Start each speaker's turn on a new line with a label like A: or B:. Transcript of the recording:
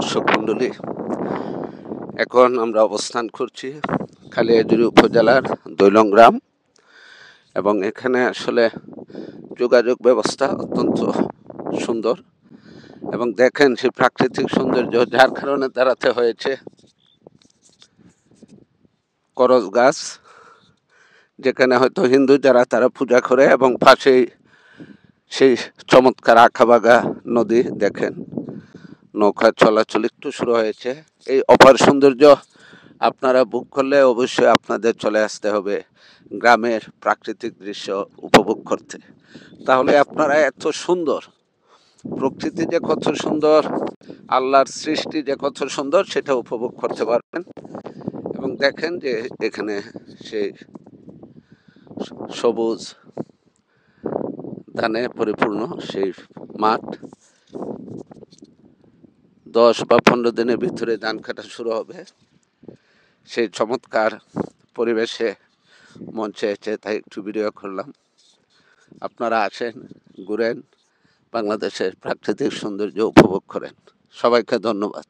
A: দর্শক মণ্ডলী, এখন আমরা অবস্থান করছি খালিয়াজুড়ি উপজেলার দৈলং গ্রাম এবং এখানে আসলে যোগাযোগ ব্যবস্থা অত্যন্ত সুন্দর এবং দেখেন সেই প্রাকৃতিক সৌন্দর্য, যার কারণে দাঁড়াতে হয়েছে করজ গাছ, যেখানে হয়তো হিন্দু যারা তারা পূজা করে, এবং পাশেই সেই চমৎকার আঁকাবাগা নদী। দেখেন নৌকা চলাচল একটু শুরু হয়েছে। এই অপার সৌন্দর্য আপনারা বুক করলে অবশ্যই আপনাদের চলে আসতে হবে গ্রামের প্রাকৃতিক দৃশ্য উপভোগ করতে। তাহলে আপনারা এত সুন্দর প্রকৃতি যে কত সুন্দর, আল্লাহর সৃষ্টি যে কত সুন্দর, সেটা উপভোগ করতে পারবেন। এবং দেখেন যে এখানে সেই সবুজ ধানে পরিপূর্ণ সেই মাঠ। 10 বা 15 দিনের ভিতরে ধান কাটা শুরু হবে। সেই চমৎকার পরিবেশে মঞ্চে এসে তাই একটু ভিডিও করলাম। আপনারা আসেন, ঘুরেন, বাংলাদেশের প্রাকৃতিক সৌন্দর্য উপভোগ করেন। সবাইকে ধন্যবাদ।